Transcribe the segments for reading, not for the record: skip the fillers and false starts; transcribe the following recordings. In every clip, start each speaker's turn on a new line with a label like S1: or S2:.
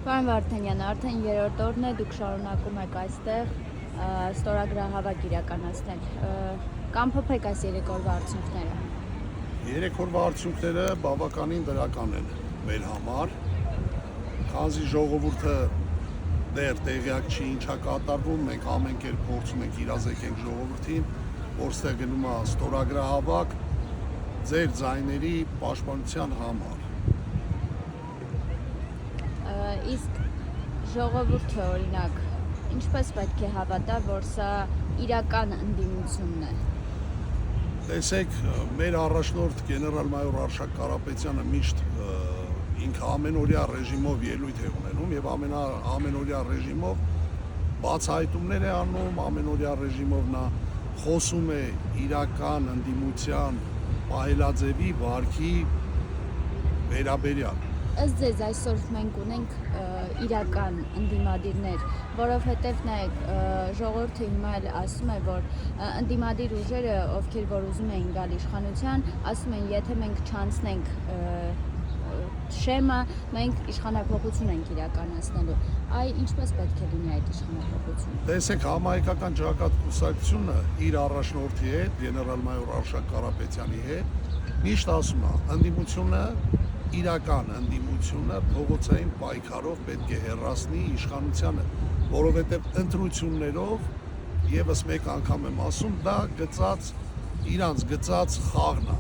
S1: Պարոն Վարդանյան, արդեն երրորդ օրն է, դուք շարունակում եք այստեղ ստորագրահավաք իրականացնել, կամփոփեք այս 3 օրվա արդյունքները։
S2: 3 օրվա արդյունքները բավականին դրական են մեր համար, քանզի ժողովուրդը դեռ տեղյակ չի ինչա կատարվում, մենք ամեն կերպ փորձում ենք իրազեկենք ժողովրդին, որ ստեղ գնում է ստորագրահավաք ձեր ձայների պաշտպանության համար։
S1: Իսկ ժողովուրդը, օրինակ, ինչպես պետք է հավատա, որ սա իրական ընդդիմությունն է։
S2: Տեսեք, մեր առաջնորդ գեներալ-մայոր Արշակ Կարապետյանը միշտ ինքը ամենօրյա ռեժիմով ելույթ է ունենում եւ ամենօրյա ռեժիմով բացահայտումներ է անում, ամենօրյա ռեժիմով նա խոսում է իրական ընդդիմության պահելաձևի վարքի վերաբերյալ։
S1: Ըստ ձեզ այսօր մենք ունենք իրական ընդդիմադիրներ, որովհետև նայեք, ժողովուրդը հիմա էլ ասում է, որ ընդդիմադիր ուժերը, ովքեր որ ուզում էին գալ իշխանության, ասում են, եթե մենք չանցնենք շեմը, մենք իշխանափոխություն ենք իրականացնելու։ Այ ինչպես պետք է լինի այդ իշխանափոխությունը։
S2: Տեսեք, համահայկական ճակատ կուսակցությունը իր առաջնորդի հետ, գեներալ-մայոր Արշակ Կարապետյանի հետ միշտ ասում է, ընդդիմությունը իրական ընդդիմությունը փողոցային պայքարով պետք է հեռացնի իշխանությանը, որովհետև ընտրություններով եւս մեկ անգամ եմ ասում, դա իրանց գծած խաղն է։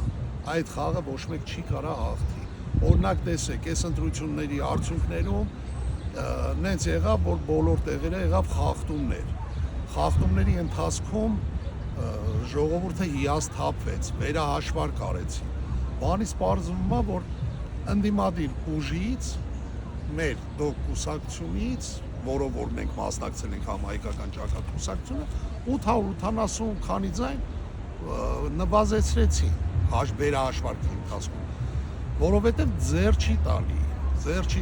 S2: Այդ խաղը ոչ մեկ չի կարող հաղթի։ Օրինակ տեսեք, այս ընտրությունների արդյունքներում նենց եղավ, որ բոլոր տեղերը եղավ խախտումներ։ Խախտումների ընթացքում ժողովուրդը հիասթափվեց, վերահաշվարկ արեցին։ Բանից պարզվում է, որ ընդդիմադիր ուժից, մեր դոկ կուսակցությունից, որով որ մենք մասնակցել ենք համահայկական ճակատ կուսակցությունը, 880 քանի ձայն նվազեցրեցին վերահաշվարկի ընթացքում, որովհետև ձեռ չի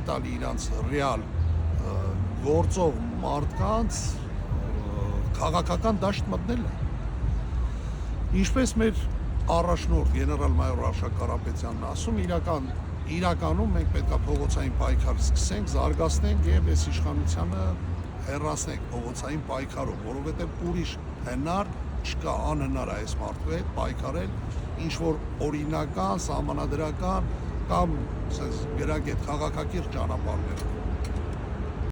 S2: տալի իրանց ռեալ գործող մարդկանց քաղաքական դաշտ մտնելը։ Ինչպես մեր առաջնորդ գեներալ-մայոր Արշակ Կարապետյանն ասում, իրականում մենք պետք է փողոցային պայքար սկսենք, զարգացնենք եւ այս իշխանությանը հեռացնենք փողոցային պայքարով, որովհետեւ ուրիշ հնար չկա, անհնար է այս մարդու հետ պայքարել ինչ որ օրինական, սահմանադրական կամ գրագետ քաղաքակիրթ ճանապարհներով։